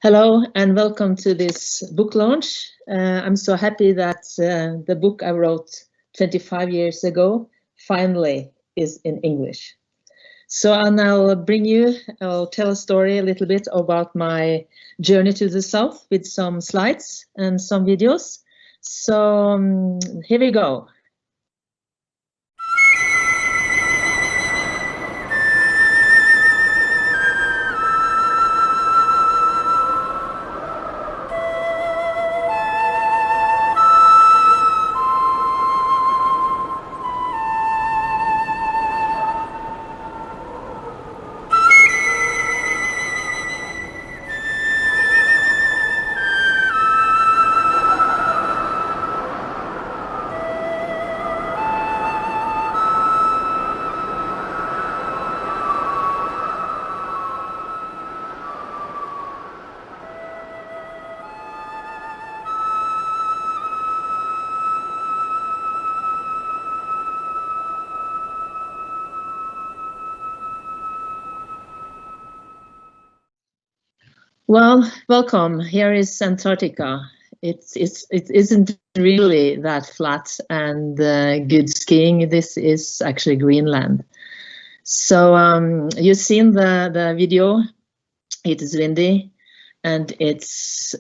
Hello and welcome to this book launch. I'm so happy that the book I wrote 25 years ago finally is in English. So I'll tell a story a little bit about my journey to the south with some slides and some videos. So here we go. Well, welcome. Here is Antarctica. It isn't really that flat and good skiing. This is actually Greenland. So you've seen the video. It is windy, and it's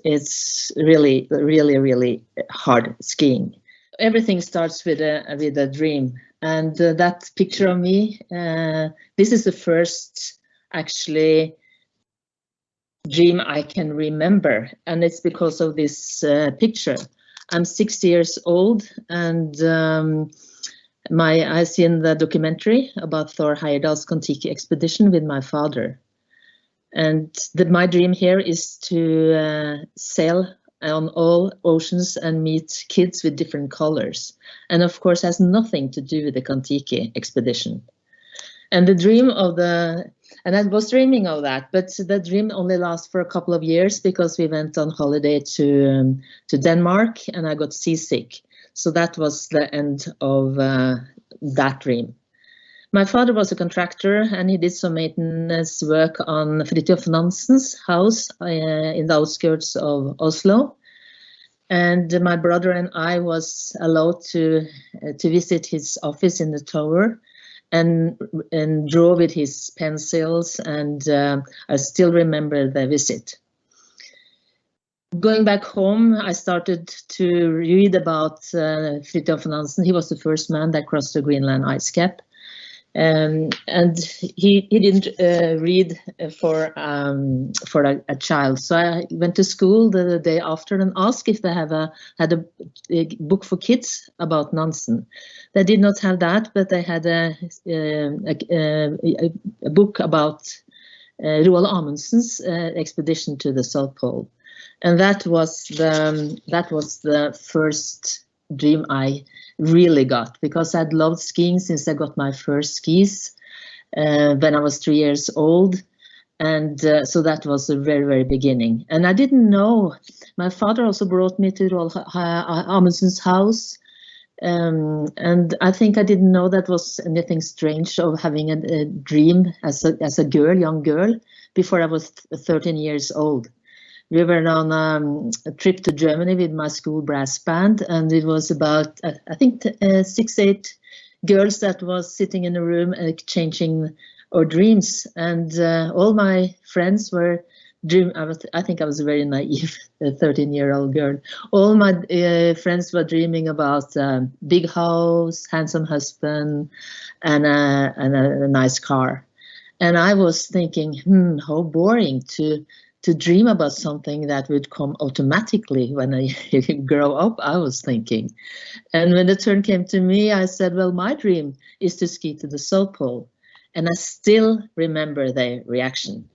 really hard skiing. Everything starts with a dream, and that picture of me. This is the first actually dream I can remember, and it's because of this picture. I'm 60 years old, and I've seen the documentary about Thor Heyerdahl's Kon-Tiki expedition with my father, and my dream here is to sail on all oceans and meet kids with different colors, and of course has nothing to do with the Kon-Tiki expedition. And the dream of and I was dreaming of that, but the dream only lasts for a couple of years because we went on holiday to Denmark and I got seasick. So that was the end of that dream. My father was a contractor and he did some maintenance work on Fridtjof Nansen's house in the outskirts of Oslo. And my brother and I was allowed to visit his office in the tower and draw with his pencils, and I still remember the visit. Going back home, I started to read about Fridtjof Nansen. He was the first man that crossed the Greenland ice cap. And he didn't read for a child. So I went to school the day after and asked if they had a book for kids about Nansen. They did not have that, but they had a book about Roald Amundsen's expedition to the South Pole. And that was the first dream I really got, because I'd loved skiing since I got my first skis when I was 3 years old. And so that was the very beginning. And I didn't know, my father also brought me to Roald Amundsen's house. And I think I didn't know that was anything strange of having a dream as a young girl, before I was 13 years old. We were on a trip to Germany with my school brass band, and it was about, I think, 6-8 girls that was sitting in a room exchanging our dreams. And all my friends were I think I was a very naive 13-year-old girl. All my friends were dreaming about big house, handsome husband, and a nice car. And I was thinking, how boring to dream about something that would come automatically when I grow up, I was thinking. And when the turn came to me, I said, well, my dream is to ski to the South Pole. And I still remember their reaction.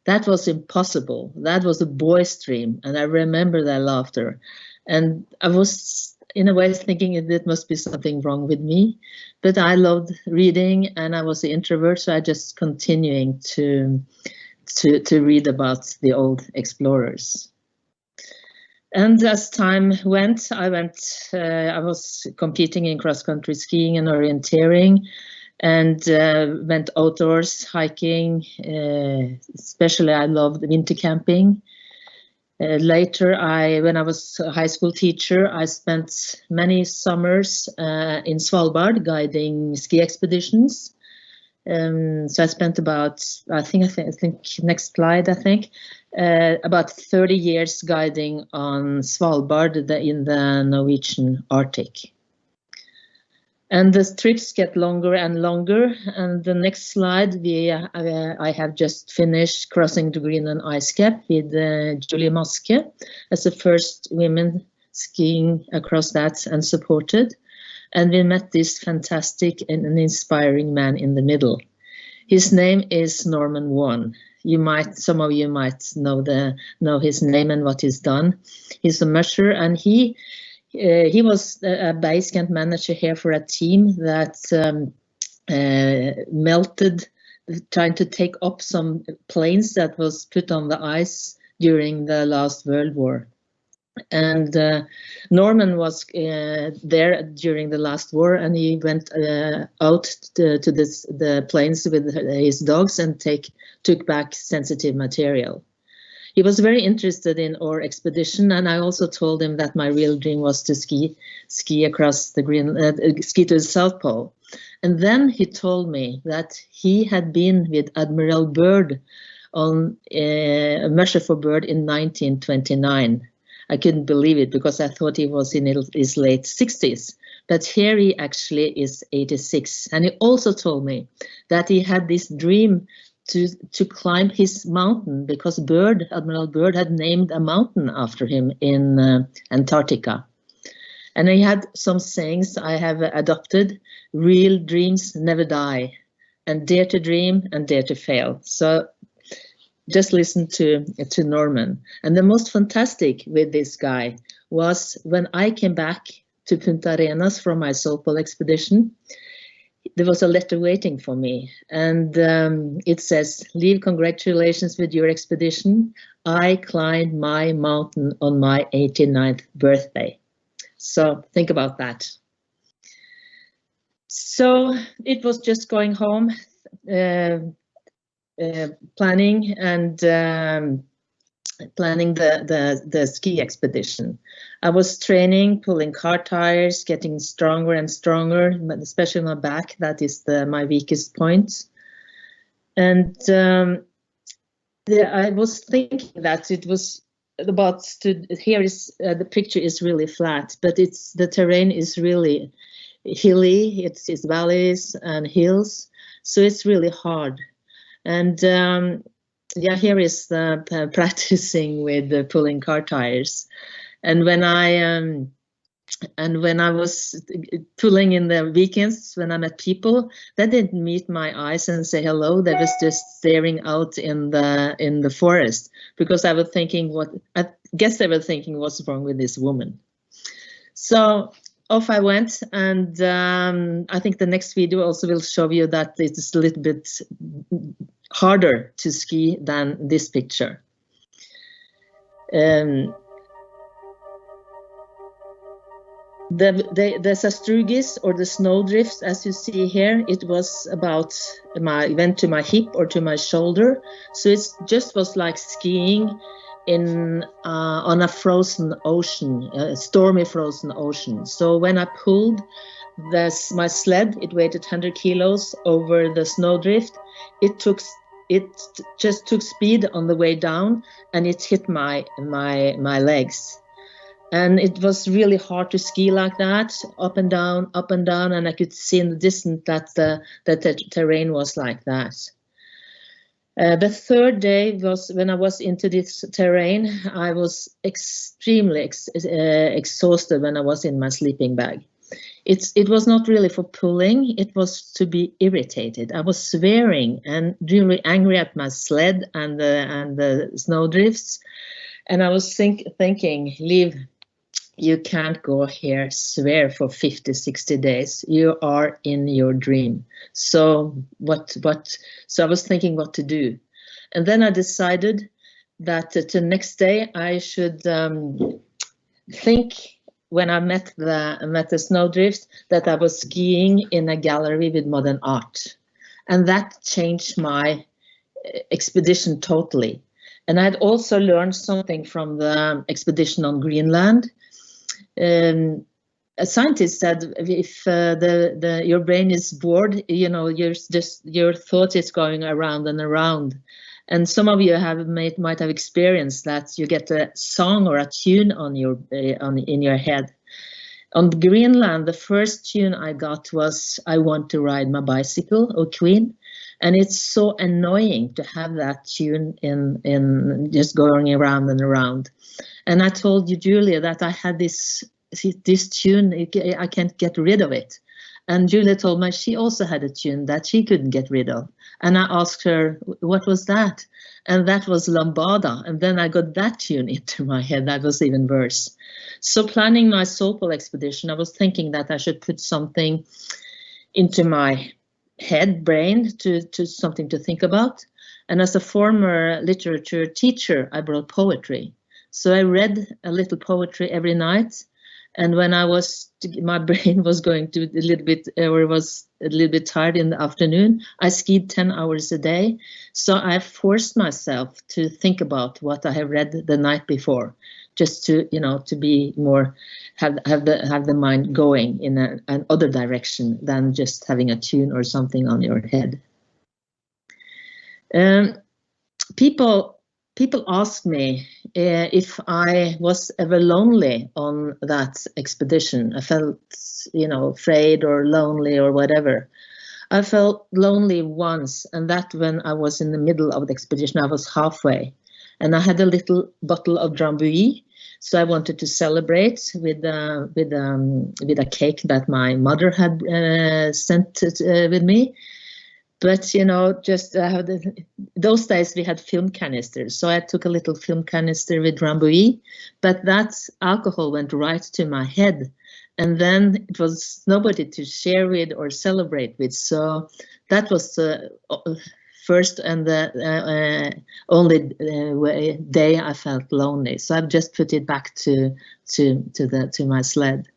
That was impossible. That was a boy's dream. And I remember their laughter. And I was, in a way, thinking it must be something wrong with me. But I loved reading and I was an introvert, so I just continuing to read about the old explorers. And as time went, I was competing in cross-country skiing and orienteering, and went outdoors hiking. Especially I loved winter camping. Later, when I was a high school teacher, I spent many summers in Svalbard guiding ski expeditions. So I spent about, I think next slide, about 30 years guiding on Svalbard in the Norwegian Arctic. And the trips get longer and longer. And the next slide, I have just finished crossing the Greenland ice cap with Julie Maske as the first women skiing across that and supported. And we met this fantastic and an inspiring man in the middle. His name is Norman Warren. Some of you might know his name and what he's done. He's a musher, and he was a base camp manager here for a team that melted, trying to take up some planes that was put on the ice during the last World War. And Norman was there during the last war, and he went out to the planes with his dogs and took back sensitive material. He was very interested in our expedition, and I also told him that my real dream was to ski across the ski to the South Pole. And then he told me that he had been with Admiral Byrd on a measure for Byrd in 1929. I couldn't believe it because I thought he was in his late 60s. But here he actually is 86. And he also told me that he had this dream to climb his mountain because Admiral Byrd had named a mountain after him in Antarctica. And he had some sayings I have adopted: real dreams never die, and dare to dream and dare to fail. So just listen to Norman. And the most fantastic with this guy was when I came back to Punta Arenas from my South Pole expedition, there was a letter waiting for me. And it says, "Liv, congratulations with your expedition. I climbed my mountain on my 89th birthday." So think about that. So it was just going home, planning the ski expedition. I was training, pulling car tires, getting stronger and stronger, especially my back. That is my weakest point. And I was thinking that it was about here is the picture is really flat, but the terrain is really hilly. It's valleys and hills, so it's really hard. And yeah, here is practicing with pulling car tires. And when I was pulling in the weekends, when I met people, they didn't meet my eyes and say hello. They was just staring out in the forest, because I was thinking I guess they were thinking what's wrong with this woman. So off I went, and I think the next video also will show you that it's a little bit harder to ski than this picture. The sastrugis, or the snowdrifts, as you see here, it was about went to my hip or to my shoulder, so it just was like skiing on a frozen ocean, a stormy frozen ocean. So when I pulled my sled, it weighed 100 kilos over the snowdrift. It just took speed on the way down, and it hit my legs. And it was really hard to ski like that, up and down, and I could see in the distance that the terrain was like that. The third day was when I was into this terrain. I was extremely exhausted when I was in my sleeping bag. It was not really for pulling, it was to be irritated. I was swearing and really angry at my sled and the snowdrifts. And I was thinking, Liv, you can't go here, swear for 50, 60 days. You are in your dream. So so I was thinking what to do. And then I decided that the next day I should think, when I met the snowdrift, that I was skiing in a gallery with modern art. And that changed my expedition totally. And I'd also learned something from the expedition on Greenland. A scientist said if your brain is bored, you know, your thought is going around and around. And some of you might have experienced that you get a song or a tune on in your head. On Greenland, the first tune I got was "I Want to Ride My Bicycle" of Queen, and it's so annoying to have that tune in just going around and around. And I told you, Julia, that I had this tune, I can't get rid of it. And Julia told me she also had a tune that she couldn't get rid of. And I asked her, what was that? And that was Lambada. And then I got that tune into my head. That was even worse. So planning my South Pole expedition, I was thinking that I should put something into my brain to something to think about. And as a former literature teacher, I brought poetry. So I read a little poetry every night. And when my brain was going to was a little bit tired in the afternoon, I skied 10 hours a day. So I forced myself to think about what I have read the night before, just to, you know, to be more, have the mind going in an other direction than just having a tune or something on your head. People ask me if I was ever lonely on that expedition. I felt, you know, afraid or lonely or whatever. I felt lonely once, and that when I was in the middle of the expedition. I was halfway, and I had a little bottle of Drambuie, so I wanted to celebrate with a cake that my mother had sent with me. But, you know, just those days we had film canisters. So I took a little film canister with Drambuie, but that alcohol went right to my head. And then it was nobody to share with or celebrate with. So that was the first and the only day I felt lonely. So I've just put it back to my sled.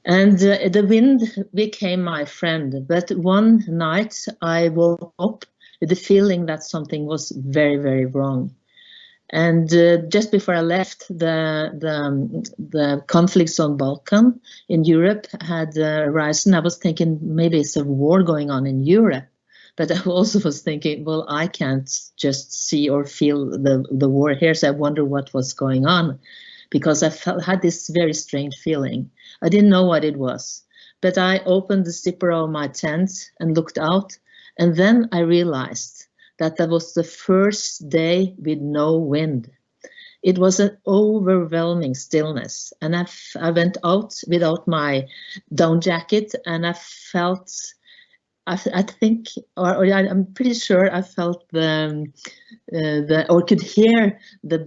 And the wind became my friend. But one night I woke up with the feeling that something was very, very wrong. And just before I left, the conflicts on Balkan in Europe had arisen. I was thinking maybe it's a war going on in Europe. But I also was thinking, well, I can't just see or feel the war here, so I wonder what was going on. Because I had this very strange feeling. I didn't know what it was, but I opened the zipper of my tent and looked out, and then I realized that was the first day with no wind. It was an overwhelming stillness, and I went out without my down jacket, and I felt, I think, or I'm pretty sure I felt or could hear the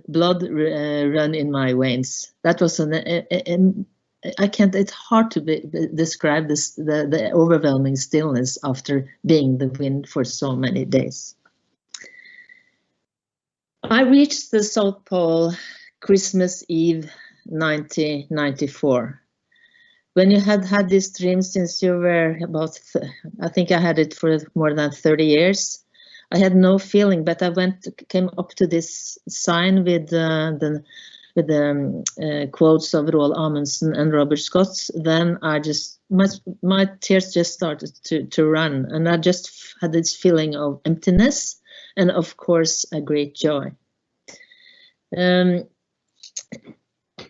blood run in my veins. That was it's hard to describe this, the overwhelming stillness after being the wind for so many days. I reached the South Pole Christmas Eve 1994. When you had this dream since you were about, I think I had it for more than 30 years. I had no feeling, but I came up to this sign with the quotes of Roald Amundsen and Robert Scott. Then I just, my tears just started to run, and I just had this feeling of emptiness and, of course, a great joy.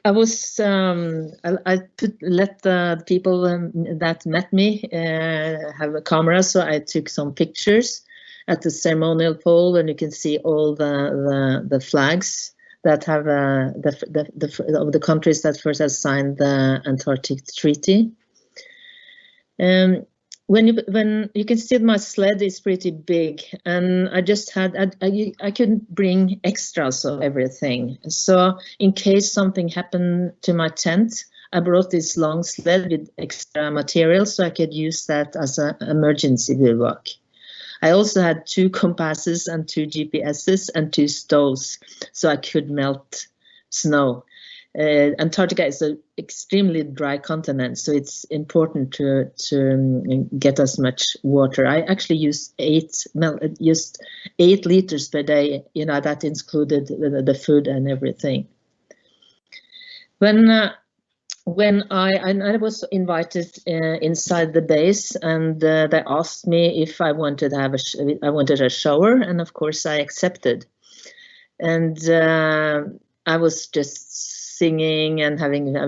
I was let the people that met me have a camera, so I took some pictures at the ceremonial pole, and you can see all the flags that have of the countries that first have signed the Antarctic Treaty. When you can see my sled is pretty big, and I just had I couldn't bring extras of everything. So in case something happened to my tent, I brought this long sled with extra material so I could use that as an emergency bivouac. I also had 2 compasses and 2 GPSs and 2 stoves, so I could melt snow. Antarctica is an extremely dry continent, so it's important to get as much water. I actually use 8 liters per day. That included the food and everything. When I was invited inside the base, and they asked me if I wanted a shower, and of course I accepted. And I was just singing and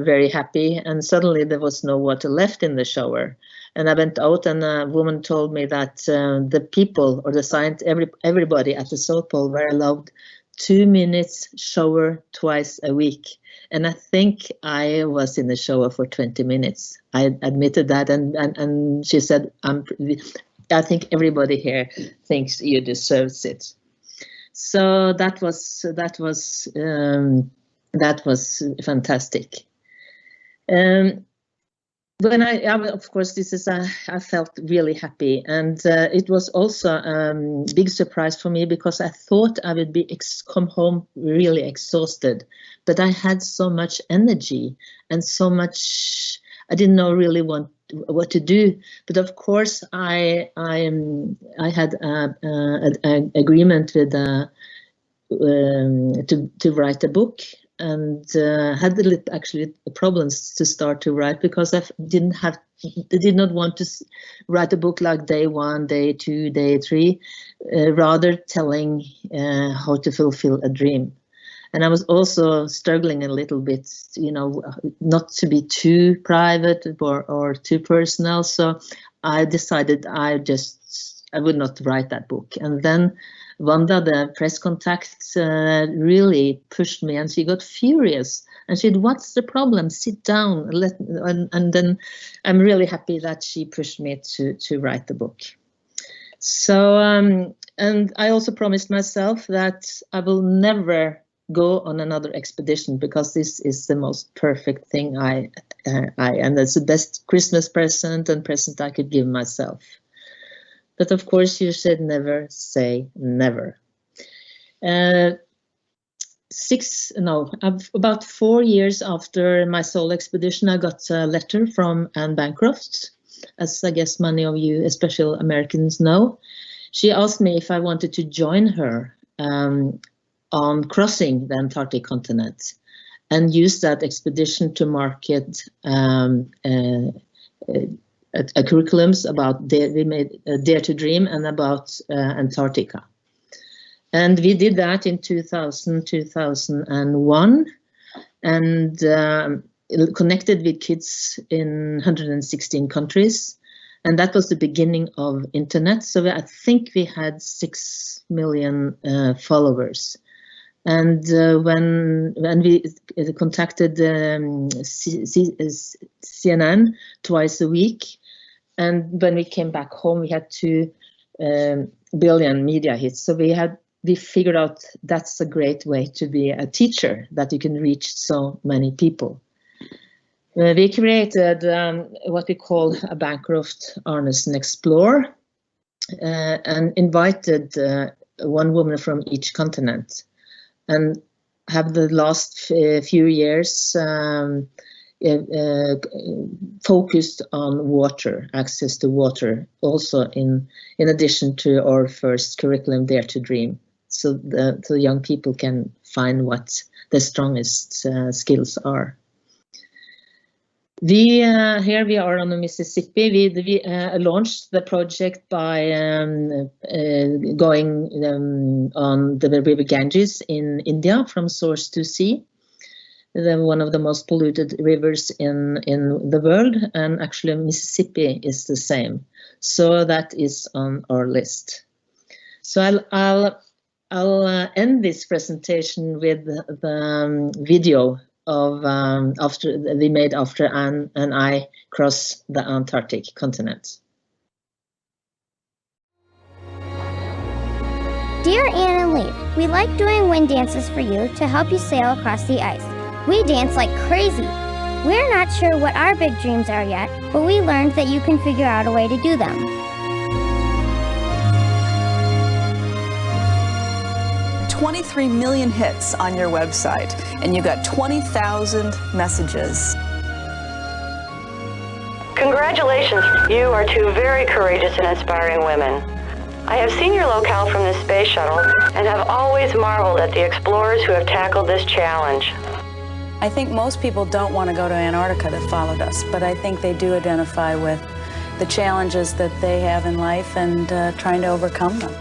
very happy, and suddenly there was no water left in the shower. And I went out, and a woman told me that the people, or the science, everybody at the South Pole were allowed 2 minutes shower twice a week. And I think I was in the shower for 20 minutes. I admitted that, and she said, I think everybody here thinks you deserve it. So that was fantastic. When of course, I felt really happy, and it was also a big surprise for me, because I thought I would come home really exhausted, but I had so much energy and so much. I didn't know really what to do, but of course I had an agreement with to write a book. And had actually problems to start to write, because I did not want to write a book like day 1, day 2, day 3, rather telling how to fulfill a dream. And I was also struggling a little bit, not to be too private or too personal. So I decided I would not write that book. And then Wanda, the press contact, really pushed me, and she got furious. And she said, "What's the problem? Sit down." And then I'm really happy that she pushed me to write the book. So, and I also promised myself that I will never go on another expedition, because this is the most perfect thing and it's the best Christmas present and present I could give myself. But of course, you should never say never. About 4 years after my solo expedition, I got a letter from Anne Bancroft, as I guess many of you, especially Americans, know. She asked me if I wanted to join her on crossing the Antarctic continent, and use that expedition to market curriculums about we made Dare to Dream and about Antarctica. And we did that in 2001, and connected with kids in 116 countries. And that was the beginning of internet. So I think we had 6 million followers. And when we contacted CNN twice a week, and when we came back home, we had 2 billion media hits. So we figured out that's a great way to be a teacher, that you can reach so many people. We created what we call a Bancroft Arnesen Explore, and invited one woman from each continent, and have the last few years focused on water, access to water, also in addition to our first curriculum, Dare to Dream, so the young people can find what the strongest skills are. Here we are on the Mississippi. We launched the project by going on the river Ganges in India from source to sea. One of the most polluted rivers in the world, and actually Mississippi is the same. So that is on our list. So I'll end this presentation with the video of we made after Anne and I crossed the Antarctic continent. Dear Anne and Liv, we like doing wind dances for you to help you sail across the ice. We dance like crazy. We're not sure what our big dreams are yet, but we learned that you can figure out a way to do them. 23 million hits on your website, and you got 20,000 messages. Congratulations, you are two very courageous and inspiring women. I have seen your locale from this space shuttle and have always marveled at the explorers who have tackled this challenge. I think most people don't want to go to Antarctica that followed us, but I think they do identify with the challenges that they have in life and trying to overcome them.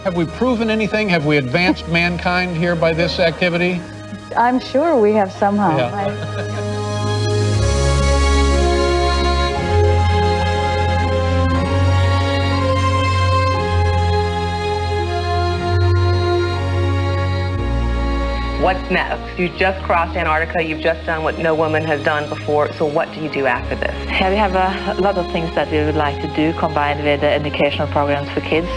Have we proven anything? Have we advanced mankind here by this activity? I'm sure we have somehow. Yeah. What's next? You just crossed Antarctica, you've just done what no woman has done before, so what do you do after this? Yeah, we have a lot of things that we would like to do combined with the educational programs for kids.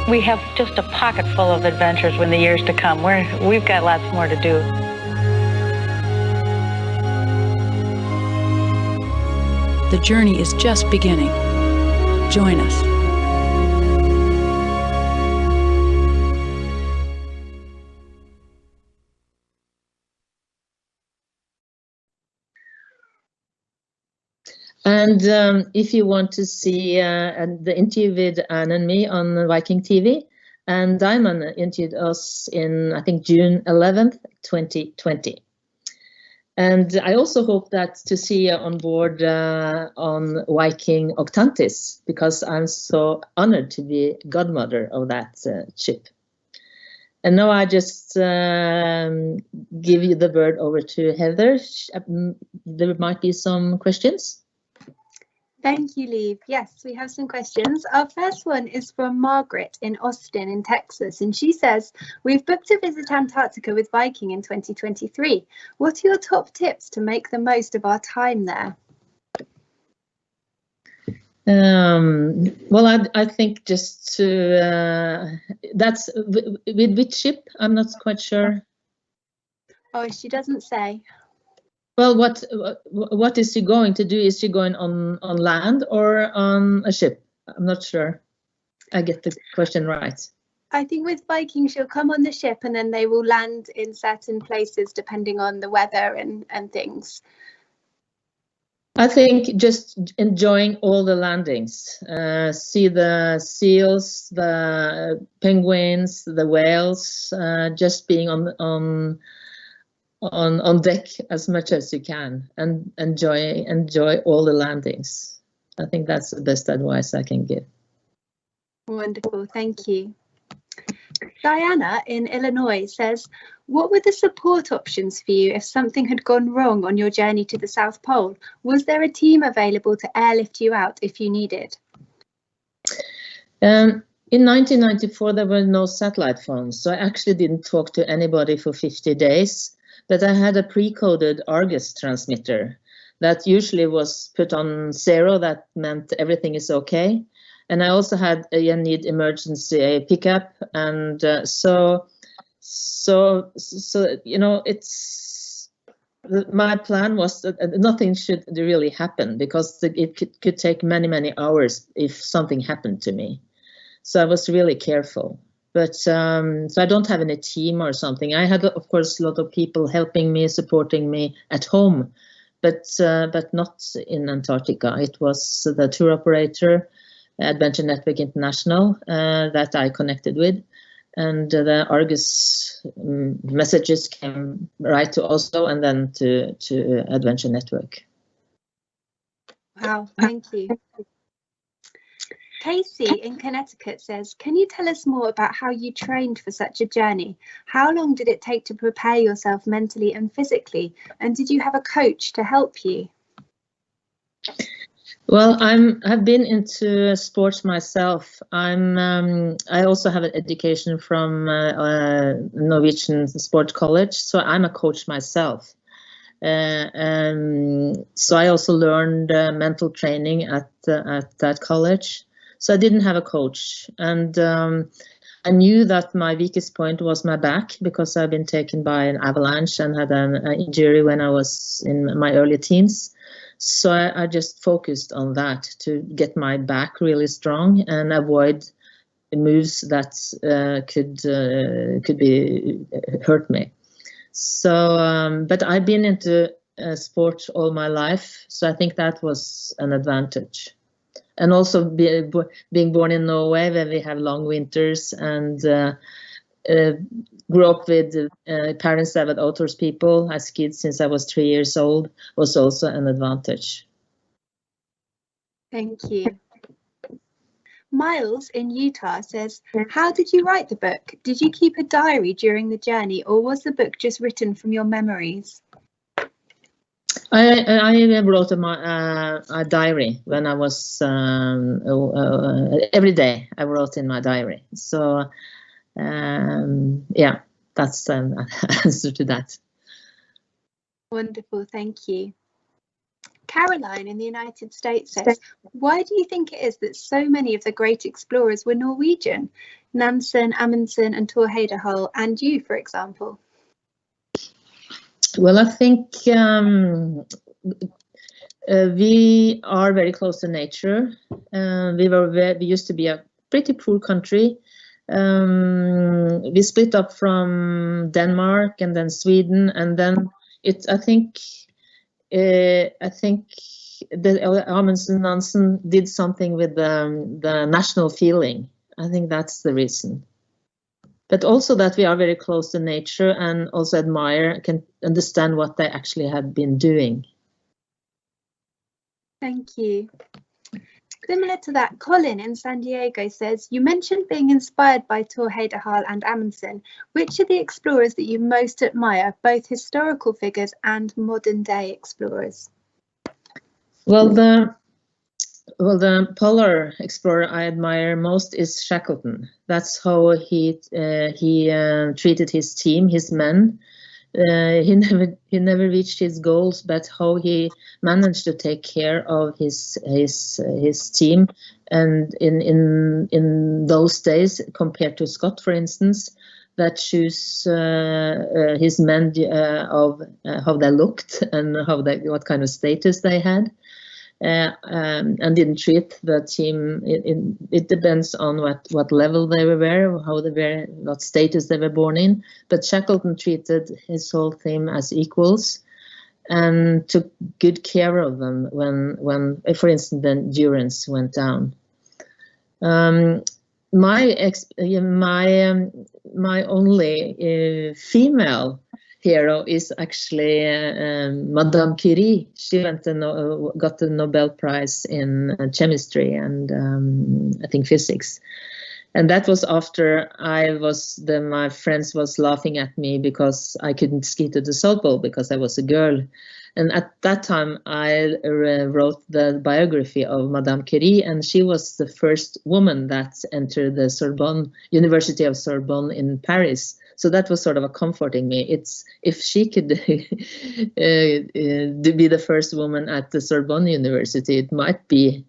We have just a pocket full of adventures in the years to come. We've got lots more to do. The journey is just beginning. Join us. And if you want to see the interview with Anne and me on Viking.TV, and Diamond interviewed us in, I think, June 11th, 2020. And I also hope that to see you on board on Viking Octantis, because I'm so honored to be godmother of that ship. And now I just give you the word over to Heather. There might be some questions. Thank you, Liv. Yes, we have some questions. Our first one is from Margaret in Austin in Texas, and she says, we've booked to visit Antarctica with Viking in 2023. What are your top tips to make the most of our time there? Well, I think just to, that's with which ship? I'm not quite sure. Oh, she doesn't say. Well, what is she going to do? Is she going on land or on a ship? I'm not sure I get the question right. I think with Viking, she'll come on the ship and then they will land in certain places depending on the weather and things. I think just enjoying all the landings, see the seals, the penguins, the whales, just being on deck as much as you can and enjoy all the landings. I think that's the best advice I can give. Wonderful, thank you. Diana in Illinois says, what were the support options for you if something had gone wrong on your journey to the South Pole? Was there a team available to airlift you out if you needed? In 1994, there were no satellite phones, so I actually didn't talk to anybody for 50 days. But I had a pre-coded Argus transmitter that usually was put on 0. That meant everything is okay. And I also had a need emergency pickup, and so you know, it's my plan was that nothing should really happen because it could take many hours if something happened to me. So I was really careful. But so I don't have any team or something. I had, of course, a lot of people helping me, supporting me at home, but not in Antarctica. It was the tour operator, Adventure Network International, that I connected with, and the Argus messages came right to Oslo and then to Adventure Network. Wow, thank you. Casey in Connecticut says, can you tell us more about how you trained for such a journey? How long did it take to prepare yourself mentally and physically? And did you have a coach to help you? Well, I've been into sports myself. I also have an education from Norwegian Sport College, so I'm a coach myself. So I also learned mental training at that college. So I didn't have a coach, and I knew that my weakest point was my back because I've been taken by an avalanche and had an injury when I was in my early teens. So I just focused on that to get my back really strong and avoid moves that could be hurt me. So, but I've been into sport all my life, so I think that was an advantage. And also being born in Norway, where we have long winters, and grew up with parents that were outdoors people. I skied since I was 3 years old, was also an advantage. Thank you. Miles in Utah says, how did you write the book? Did you keep a diary during the journey, or was the book just written from your memories? I wrote a diary when I was, every day I wrote in my diary. So, yeah, that's the answer to that. Wonderful, thank you. Caroline in the United States says, why do you think it is that so many of the great explorers were Norwegian? Nansen, Amundsen and Thor Heyerdahl, and you, for example. Well, I think we are very close to nature. We used to be a pretty poor country. We split up from Denmark and then Sweden, and then I think the Amundsen Nansen did something with the national feeling. I think that's the reason. But also that we are very close to nature and also admire, can understand what they actually had been doing. Thank you. Similar to that, Colin in San Diego says, you mentioned being inspired by Thor Heyerdahl and Amundsen. Which are the explorers that you most admire, both historical figures and modern day explorers? Well, the polar explorer I admire most is Shackleton. That's how he treated his team, his men. He never reached his goals, but how he managed to take care of his team, and in those days, compared to Scott, for instance, that choose his men of how they looked and what kind of status they had. And didn't treat the team. It depends on what level they were, how they were, what status they were born in. But Shackleton treated his whole team as equals and took good care of them when for instance, the endurance went down. My only female hero is actually Madame Curie. She got the Nobel Prize in chemistry and I think physics. And that was after my friends was laughing at me because I couldn't ski to the South Pole because I was a girl. And at that time, I wrote the biography of Madame Curie, and she was the first woman that entered the Sorbonne, University of Sorbonne in Paris. So that was sort of a comforting me. It's if she could be the first woman at the Sorbonne University, it might be,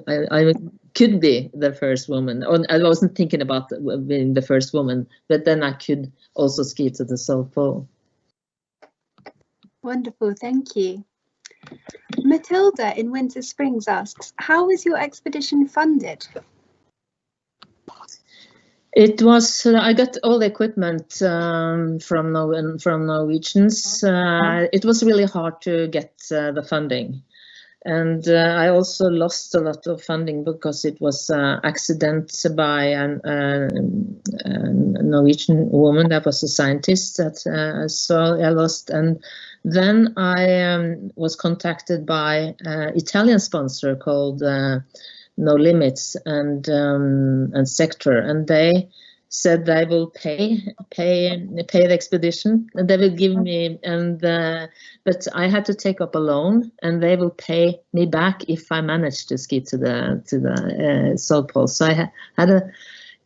I could be the first woman. I wasn't thinking about being the first woman, but then I could also ski to the South Pole. Wonderful, thank you. Matilda in Winter Springs asks, how was your expedition funded? It was, I got all the equipment from Norwegians. It was really hard to get the funding. And I also lost a lot of funding because it was an accident by a Norwegian woman that was a scientist that so I lost. And then I was contacted by an Italian sponsor called No Limits and Sector, and they said they will pay the expedition, and they will give me, but I had to take up a loan, and they will pay me back if I manage to ski to the South Pole. So I had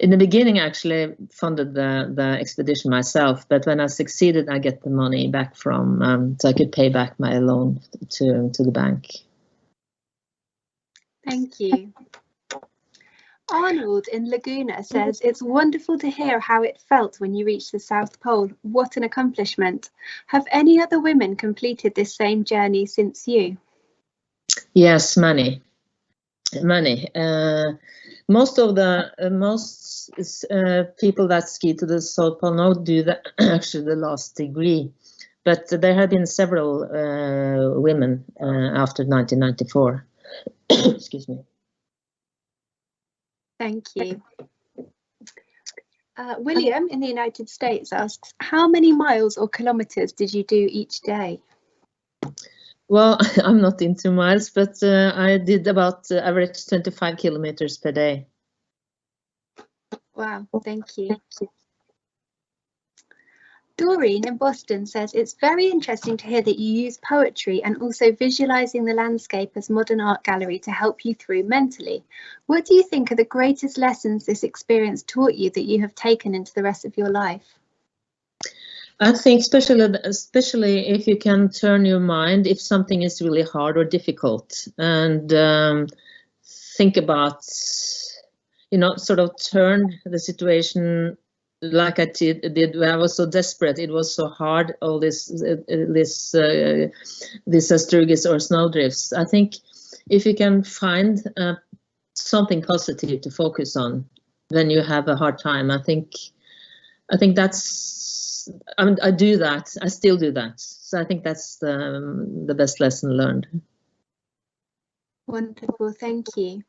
in the beginning actually funded the expedition myself, but when I succeeded, I get the money back from, so I could pay back my loan to the bank. Thank you. Arnold in Laguna says, it's wonderful to hear how it felt when you reached the South Pole. What an accomplishment. Have any other women completed this same journey since you? Yes, many. Most of the people that ski to the South Pole now do actually the last degree, but there have been several women after 1994. Excuse me. Thank you. William in the United States asks, how many miles or kilometers did you do each day? Well, I'm not into miles, but I did about average 25 kilometers per day. Wow, thank you. Doreen in Boston says, it's very interesting to hear that you use poetry and also visualizing the landscape as modern art gallery to help you through mentally. What do you think are the greatest lessons this experience taught you that you have taken into the rest of your life? I think especially if you can turn your mind if something is really hard or difficult, and think about, sort of turn the situation like I did when I was so desperate. It was so hard, all this Sturgis or snowdrifts. I think if you can find something positive to focus on when you have a hard time, I think that's. I do that. I still do that. So I think that's the best lesson learned. Wonderful, thank you.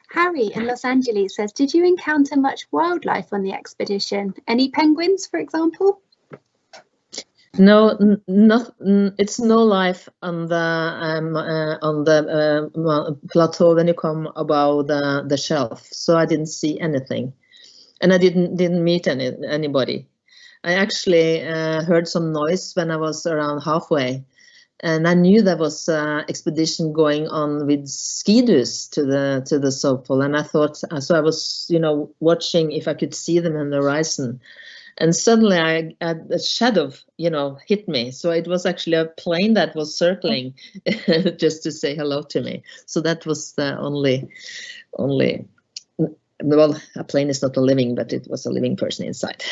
Harry in Los Angeles says, did you encounter much wildlife on the expedition? Any penguins, for example? No, it's no life on the plateau when you come above the shelf. So I didn't see anything, and I didn't meet anybody. I actually heard some noise when I was around halfway, and I knew there was an expedition going on with ski-doos to the South Pole, and I thought, so I was, watching if I could see them on the horizon, and suddenly a shadow, hit me. So it was actually a plane that was circling just to say hello to me. So that was the only. Well, a plane is not a living, but it was a living person inside.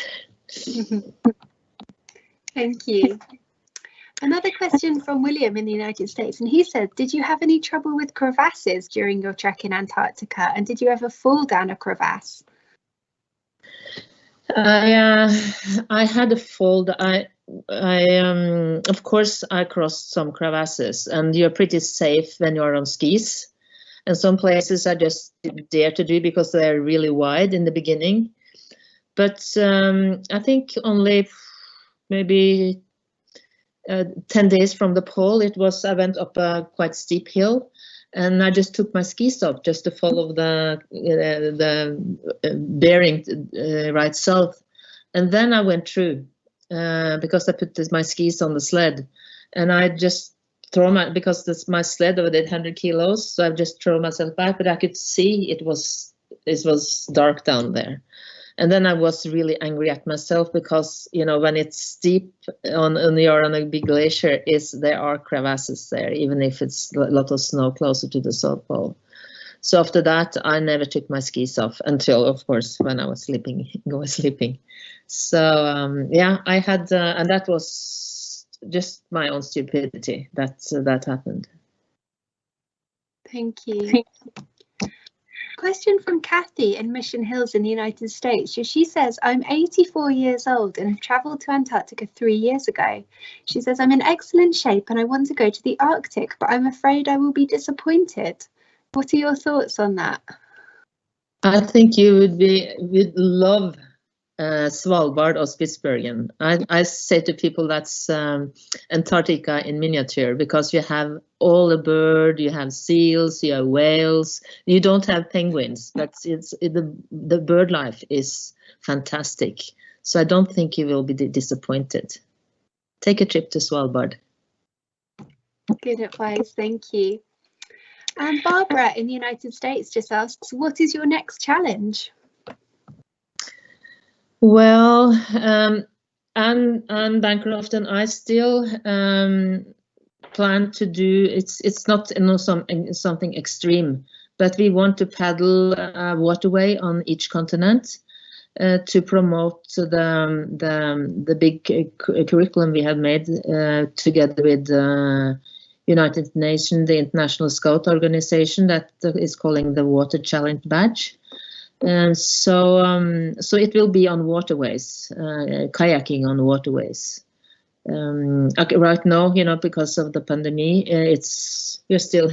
Thank you. Another question from William in the United States, and he said, did you have any trouble with crevasses during your trek in Antarctica, and did you ever fall down a crevasse? I had a fall. Of course I crossed some crevasses, and you're pretty safe when you're on skis, and some places I just didn't dare to do because they're really wide in the beginning. But I think only maybe 10 days from the pole, I went up a quite steep hill, and I just took my skis off just to follow the bearing right south. And then I went through because I put my skis on the sled, and I just because my sled over 100 kilos, so I just throw myself back, but I could see it was dark down there. And then I was really angry at myself because, when it's steep you're on a big glacier, there are crevasses there, even if it's a lot of snow closer to the South Pole. So after that, I never took my skis off until, of course, when I was sleeping. So yeah, I had, and that was just my own stupidity that happened. Thank you. Question from Kathy in Mission Hills in the United States. She says, I'm 84 years old and have travelled to Antarctica 3 years ago. She says, I'm in excellent shape and I want to go to the Arctic, but I'm afraid I will be disappointed. What are your thoughts on that? I think you would love Svalbard or Spitsbergen. I say to people that's Antarctica in miniature, because you have all the bird, you have seals, you have whales. You don't have penguins, but the bird life is fantastic. So I don't think you will be disappointed. Take a trip to Svalbard. Good advice, thank you. And Barbara in the United States just asks, what is your next challenge? Well, Anne Bancroft and I still plan to do, it's not something extreme, but we want to paddle a waterway on each continent to promote the big curriculum we have made together with United Nations, the International Scout Organization, that is calling the Water Challenge Badge. And so it will be on waterways, kayaking on waterways. Right now, because of the pandemic, we're still,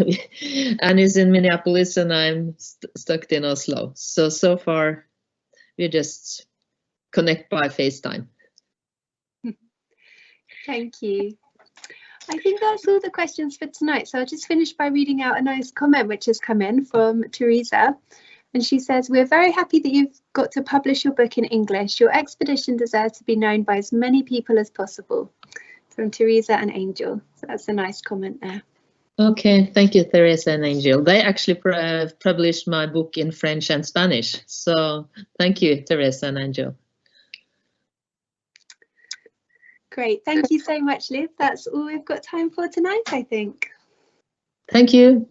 Annie's in Minneapolis and I'm stuck in Oslo. So far, we just connect by FaceTime. Thank you. I think that's all the questions for tonight. So I'll just finish by reading out a nice comment which has come in from Teresa. And she says, "We're very happy that you've got to publish your book in English. Your expedition deserves to be known by as many people as possible." From Teresa and Angel. So that's a nice comment there. Okay, thank you, Teresa and Angel. They actually published my book in French and Spanish. So thank you, Teresa and Angel. Great. Thank you so much, Liv. That's all we've got time for tonight, I think. Thank you.